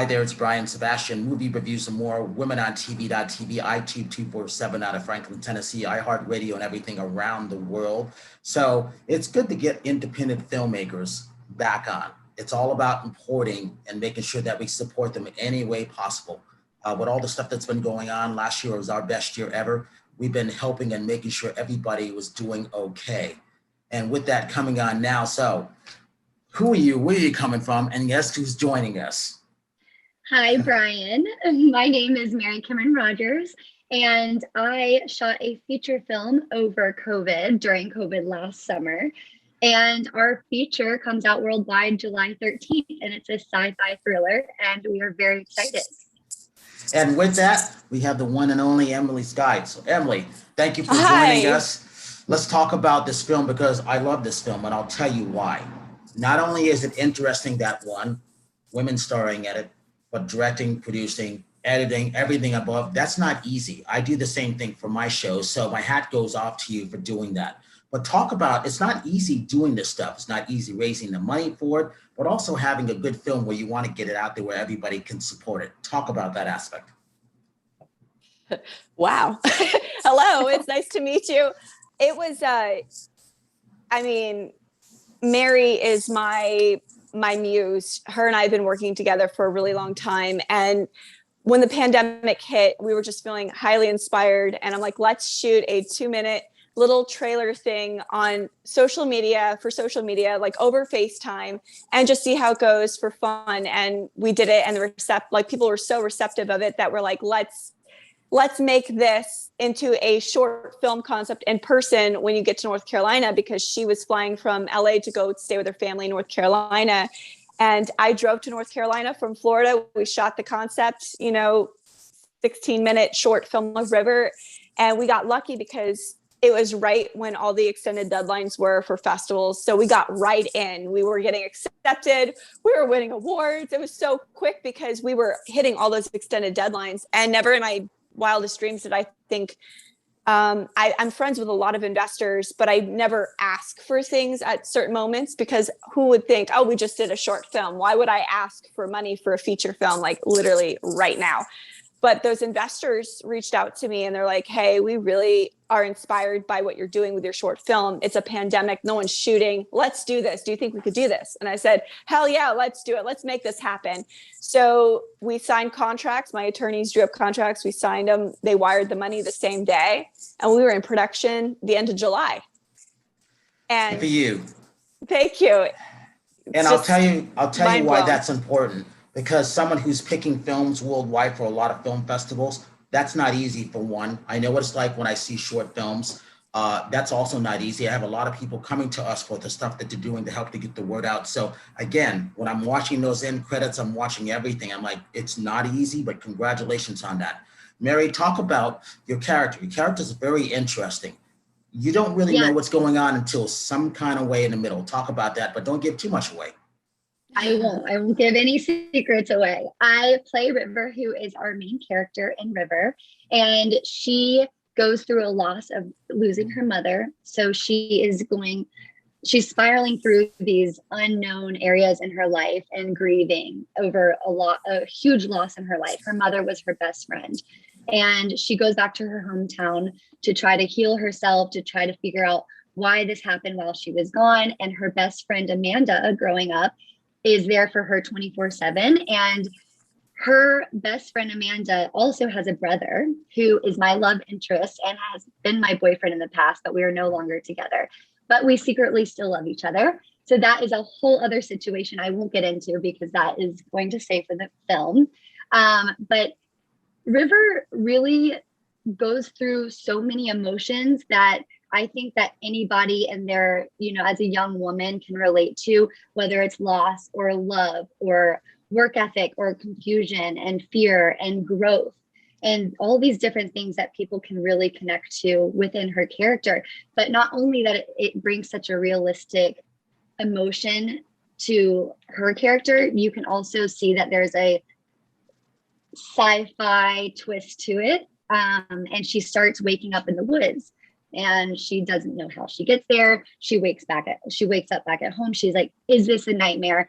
there, it's Brian Sebastian, Movie Reviews and More, Women on TV.tv, iTube 247 out of Franklin, Tennessee, iHeartRadio, and everything around the world. So it's good to get independent filmmakers back on. It's all about importing and making sure that we support them in any way possible. With all the stuff that's been going on, last year was our best year ever. We've been helping and making sure everybody was doing okay. And with that coming on now, so who are you? Where are you coming from? And guess who's joining us? Hi, Brian. My name is Mary Cameron Rogers, and I shot a feature film over COVID during COVID last summer. And our feature comes out worldwide July 13th, and it's a sci-fi thriller, and we are very excited. And with that, we have the one and only Emily Skye. So Emily, thank you for joining us. Let's talk about this film because I love this film, and I'll tell you why. Not only is it interesting that women starring at it, but directing, producing, editing, everything above, that's not easy. I do the same thing for my show, so my hat goes off to you for doing that. But talk about, it's not easy doing this stuff. It's not easy raising the money for it, but also having a good film where you want to get it out there where everybody can support it. Talk about that aspect. Wow. Hello, it's nice to meet you. It was, Mary is my muse. Her and I have been working together for a really long time. And when the pandemic hit, we were just feeling highly inspired. And I'm like, let's shoot a 2-minute little trailer thing on social media, like over FaceTime, and just see how it goes for fun. And we did it, and people were so receptive of it that we're like, let's make this into a short film concept in person when you get to North Carolina, because she was flying from LA to go stay with her family in North Carolina. And I drove to North Carolina from Florida. We shot the concept, 16-minute short film of River. And we got lucky because it was right when all the extended deadlines were for festivals. So we got right in. We were getting accepted. We were winning awards. It was so quick because we were hitting all those extended deadlines. And never in my wildest dreams did I think, I'm friends with a lot of investors, but I never ask for things at certain moments because who would think, oh, we just did a short film. Why would I ask for money for a feature film, like literally right now? But those investors reached out to me and they're like, hey, we really are inspired by what you're doing with your short film. It's a pandemic. No one's shooting. Let's do this. Do you think we could do this? And I said, hell yeah, let's do it. Let's make this happen. So we signed contracts. My attorneys drew up contracts. We signed them. They wired the money the same day. And we were in production the end of July. And for you. Thank you. And I'll tell you why that's important. Because someone who's picking films worldwide for a lot of film festivals, that's not easy for one. I know what it's like when I see short films. That's also not easy. I have a lot of people coming to us for the stuff that they're doing to help to get the word out. So again, when I'm watching those end credits, I'm watching everything. I'm like, it's not easy, but congratulations on that. Mary, talk about your character. Your character is very interesting. You don't really know what's going on until some kind of way in the middle. Talk about that, but don't give too much away. I won't give any secrets away. I play River, who is our main character in River, and she goes through a loss of losing her mother. So she's spiraling through these unknown areas in her life and grieving over a huge loss in her life. Her mother was her best friend. And she goes back to her hometown to try to heal herself, to try to figure out why this happened while she was gone. And her best friend, Amanda, growing up, is there for her 24/7. And her best friend, Amanda, also has a brother who is my love interest and has been my boyfriend in the past, but we are no longer together. But we secretly still love each other. So that is a whole other situation I won't get into because that is going to stay for the film. But River really goes through so many emotions that I think that anybody in their, as a young woman can relate to, whether it's loss or love or work ethic or confusion and fear and growth and all these different things that people can really connect to within her character. But not only that it brings such a realistic emotion to her character, you can also see that there's a sci-fi twist to it. And she starts waking up in the woods. And she doesn't know how she gets there. She wakes up back at home. She's like, is this a nightmare?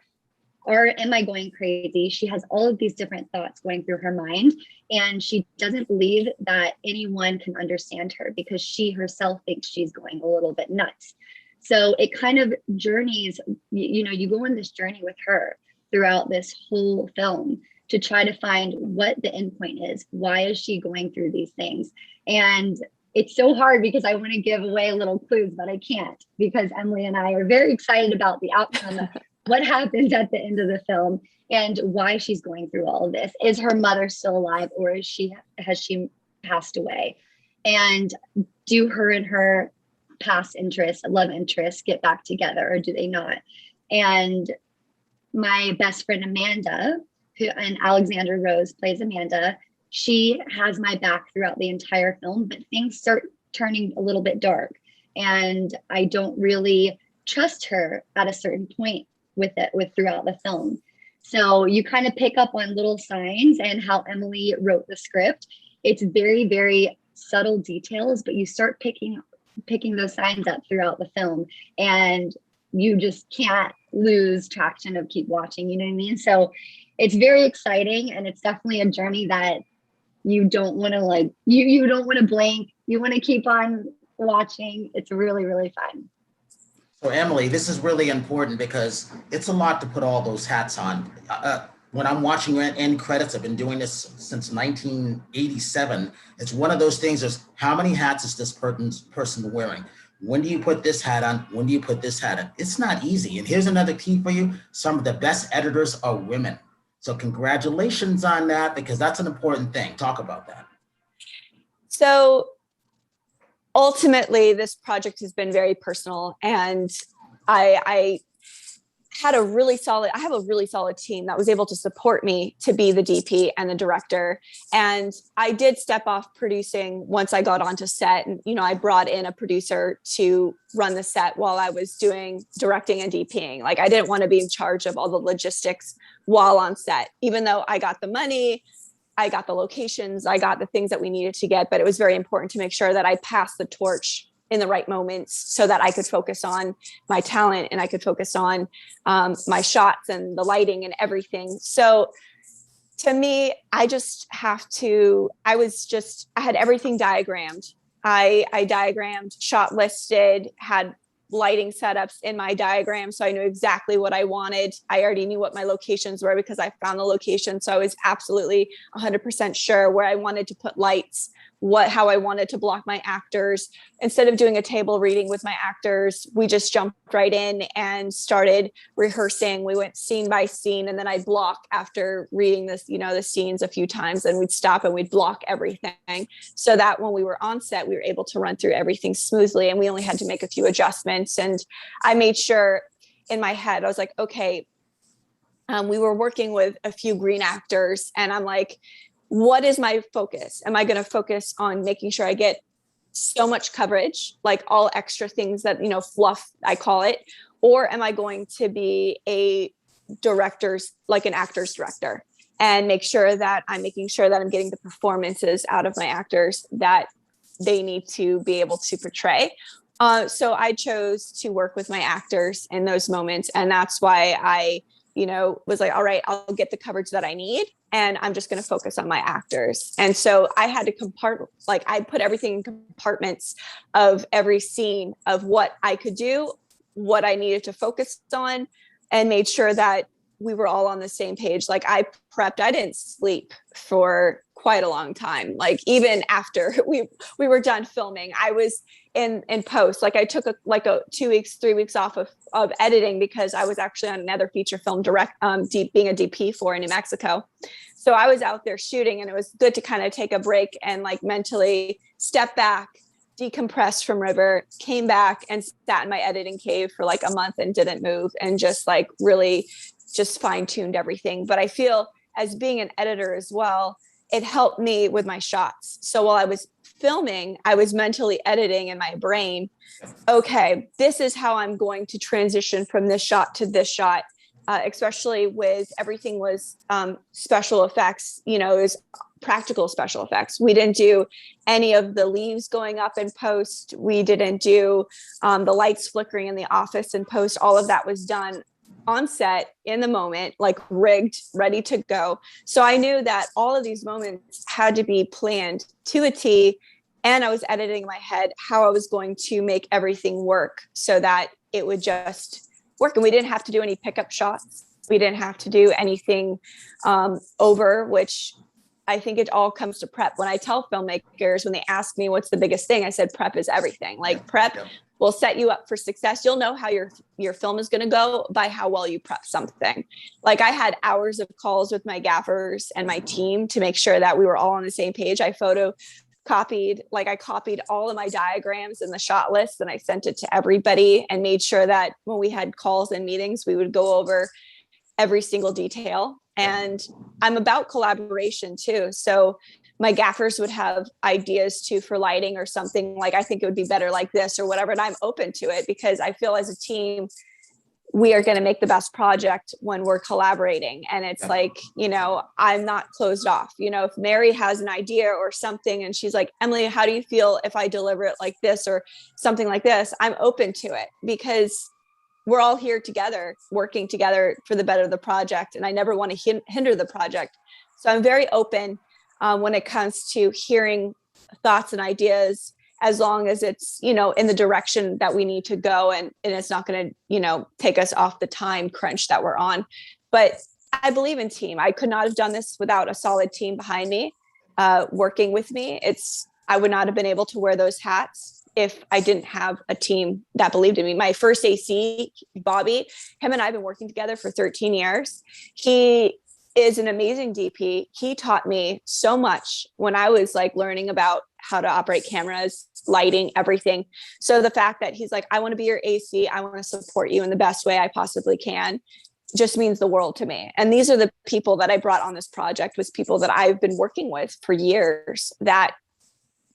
or am I going crazy? She has all of these different thoughts going through her mind, and she doesn't believe that anyone can understand her because she herself thinks she's going a little bit nuts. So it kind of journeys, you go on this journey with her throughout this whole film to try to find what the end point is. Why is she going through these things? And it's so hard because I want to give away little clues, but I can't, because Emily and I are very excited about the outcome of what happens at the end of the film and why she's going through all of this. Is her mother still alive, or has she passed away? And do her and her past interests, love interests, get back together, or do they not? And my best friend Amanda, and Alexandra Rose plays Amanda, she has my back throughout the entire film, but things start turning a little bit dark, and I don't really trust her at a certain point with throughout the film. So you kind of pick up on little signs, and how Emily wrote the script. It's very, very subtle details, but you start picking those signs up throughout the film, and you just can't lose traction of keep watching, you know what I mean? So it's very exciting, and it's definitely a journey that you don't want to you don't want to blink. You want to keep on watching. It's really, really fun. So Emily, this is really important because it's a lot to put all those hats on. When I'm watching end credits, I've been doing this since 1987. It's one of those things is how many hats is this person wearing? When do you put this hat on? When do you put this hat on? It's not easy. And here's another key for you. Some of the best editors are women. So congratulations on that, because that's an important thing. Talk about that. So ultimately, this project has been very personal, and I have a really solid team that was able to support me to be the DP and the director. And I did step off producing once I got onto set. And, I brought in a producer to run the set while I was directing and DPing. Like, I didn't want to be in charge of all the logistics while on set, even though I got the money, I got the locations, I got the things that we needed to get. But it was very important to make sure that I passed the torch in the right moments so that I could focus on my talent and I could focus on my shots and the lighting and everything. So to me, I had everything diagrammed. I diagrammed, shot listed, had lighting setups in my diagram. So I knew exactly what I wanted. I already knew what my locations were because I found the location. So I was absolutely 100% sure where I wanted to put lights, how I wanted to block my actors. Instead of doing a table reading with my actors, we just jumped right in and started rehearsing. We went scene by scene, and then I'd block after reading this, the scenes a few times, and we'd stop and we'd block everything so that when we were on set, we were able to run through everything smoothly, and we only had to make a few adjustments. And I made sure in my head, I was like, okay, we were working with a few green actors, and I'm like, what is my focus? Am I going to focus on making sure I get so much coverage, like all extra things that, fluff, I call it, or am I going to be an actor's director and make sure that I'm making sure that I'm getting the performances out of my actors that they need to be able to portray. So I chose to work with my actors in those moments. And that's why I, was like, all right, I'll get the coverage that I need, and I'm just going to focus on my actors. And so I had to I put everything in compartments of every scene of what I could do, what I needed to focus on, and made sure that we were all on the same page. Like, I prepped, I didn't sleep for quite a long time. Like, even after we were done filming, I was in post. Like, I took a 2 weeks, 3 weeks off of editing because I was actually on another feature film being a DP for in New Mexico. So I was out there shooting, and it was good to kind of take a break and mentally step back, decompress from River, came back and sat in my editing cave for a month and didn't move, and just really just fine-tuned everything. But I feel, as being an editor as well, it helped me with my shots. So while I was filming, I was mentally editing in my brain, okay, this is how I'm going to transition from this shot to this shot, especially with everything was special effects, it was practical special effects. We didn't do any of the leaves going up in post. We didn't do the lights flickering in the office in post. All of that was done on set in the moment, like rigged, ready to go. So I knew that all of these moments had to be planned to a T. And I was editing in my head how I was going to make everything work so that it would just work. And we didn't have to do any pickup shots. We didn't have to do anything over, which I think it all comes to prep. When I tell filmmakers, when they ask me what's the biggest thing, I said prep is everything. Like prep will set you up for success. You'll know how your film is going to go by how well you prep something. Like I had hours of calls with my gaffers and my team to make sure that we were all on the same page. I copied all of my diagrams and the shot list, and I sent it to everybody and made sure that when we had calls and meetings, we would go over every single detail. And I'm about collaboration too. So my gaffers would have ideas too for lighting or something, like, I think it would be better like this or whatever. And I'm open to it because I feel as a team, we are going to make the best project when we're collaborating. And it's like, you know, I'm not closed off. You know, if Mary has an idea or something and she's like, Emily, how do you feel if I deliver it like this or something like this? I'm open to it because we're all here together, working together for the better of the project. And I never want to hinder the project. So I'm very open when it comes to hearing thoughts and ideas, as long as it's, you know, in the direction that we need to go, and it's not going to, you know, take us off the time crunch that we're on. But I believe in team. I could not have done this without a solid team behind me, working with me. I would not have been able to wear those hats if I didn't have a team that believed in me. My first AC, Bobby, him and I have been working together for 13 years. He is an amazing DP. He taught me so much when I was like learning about how to operate cameras, lighting, everything. So the fact that he's like, I want to be your AC, I want to support you in the best way I possibly can, just means the world to me. And these are the people that I brought on this project, was people that I've been working with for years that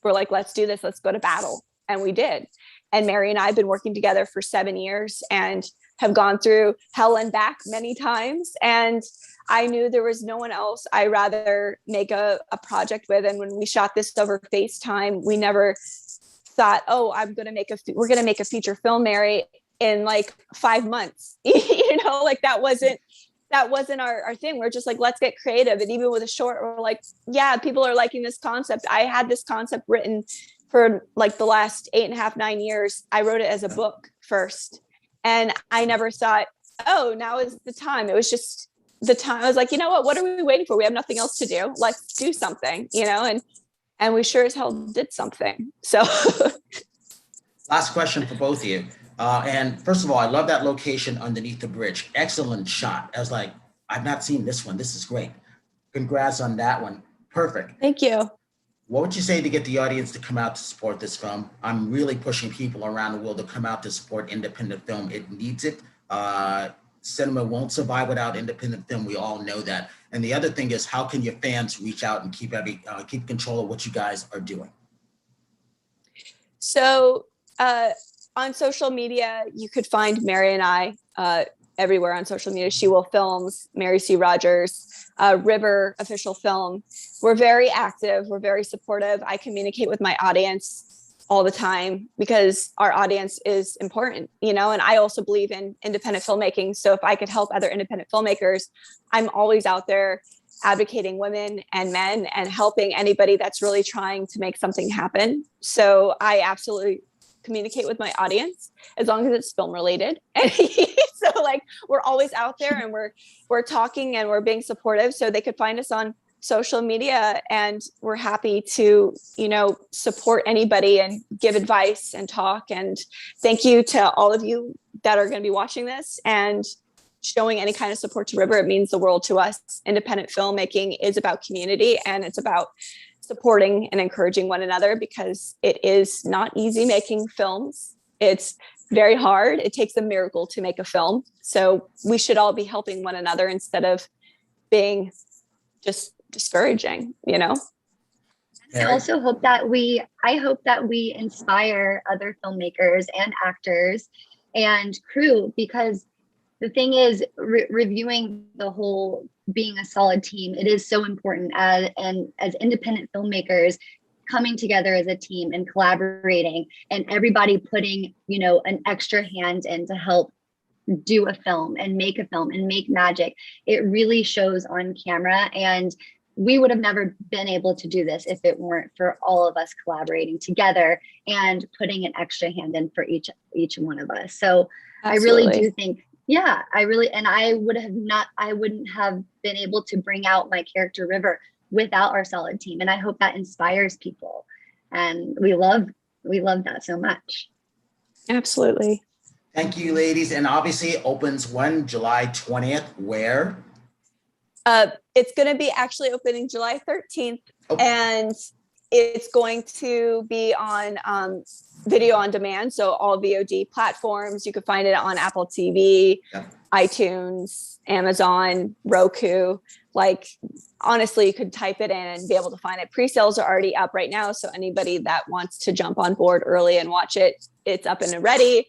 were like, let's do this, let's go to battle. And we did. And Mary and I have been working together for 7 years and have gone through hell and back many times. And I knew there was no one else I'd rather make a project with. And when we shot this over FaceTime, we never thought, oh, we're going to make a feature film, Mary, in like 5 months. You know, like that wasn't our thing. We're just like, let's get creative. And even with a short, we're like, yeah, people are liking this concept. I had this concept written for like the last 8.5, 9 years. I wrote it as a book first. And I never thought, oh, now is the time. It was just the time. I was like, you know what are we waiting for? We have nothing else to do. Let's do something, you know? And we sure as hell did something. So last question for both of you. And first of all, I love that location underneath the bridge. Excellent shot. I was like, I've not seen this one. This is great. Congrats on that one. Perfect. Thank you. What would you say to get the audience to come out to support this film? I'm really pushing people around the world to come out to support independent film. It needs it. Cinema won't survive without independent film. We all know that. And the other thing is, how can your fans reach out and keep control of what you guys are doing? So on social media, you could find Mary and I everywhere on social media. She Will Films, Mary C. Rogers, River Official Film. We're very active. We're very supportive. I communicate with my audience all the time because our audience is important, you know, and I also believe in independent filmmaking. So if I could help other independent filmmakers, I'm always out there advocating women and men and helping anybody that's really trying to make something happen. So I absolutely communicate with my audience as long as it's film related. So like we're always out there and we're talking and we're being supportive. So they could find us on social media, and we're happy to, you know, support anybody and give advice and talk. And thank you to all of you that are going to be watching this and showing any kind of support to River. It means the world to us. Independent filmmaking is about community, and it's about supporting and encouraging one another, because it is not easy making films. It's very hard. It takes a miracle to make a film. So we should all be helping one another instead of being just discouraging, you know? I also hope that I hope that we inspire other filmmakers and actors and crew, because the thing is, reviewing the whole, being a solid team, it is so important as independent filmmakers, coming together as a team and collaborating, and everybody putting, you know, an extra hand in to help do a film and make magic. It really shows on camera. And we would have never been able to do this if it weren't for all of us collaborating together and putting an extra hand in for each one of us. So Absolutely. I really do think, yeah, and I wouldn't have been able to bring out my character River without our solid team. And I hope that inspires people. And we love that so much. Absolutely. Thank you, ladies. And obviously it opens when? July 20th, where? It's going to be actually opening July 13th. Oh. And it's going to be on video on demand. So all VOD platforms. You can find it on Apple TV, iTunes, Amazon, Roku. Like, honestly, you could type it in and be able to find it. Pre-sales are already up right now. So anybody that wants to jump on board early and watch it, it's up and ready.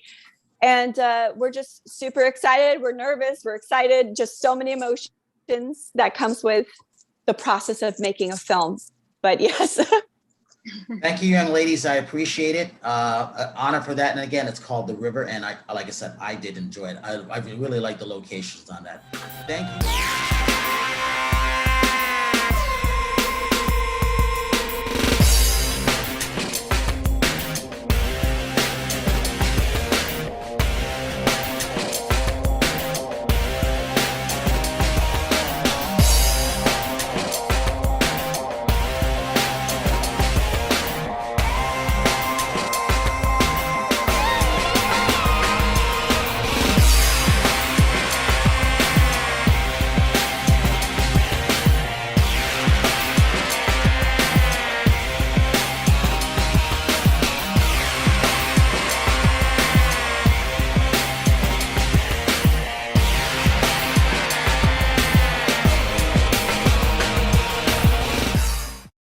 And we're just super excited. We're nervous. We're excited. Just so many emotions that comes with the process of making a film. But yes. Thank you, young ladies. I appreciate it. Honor for that. And again, it's called The River. And like I said, I did enjoy it. I really like the locations on that. Thank you.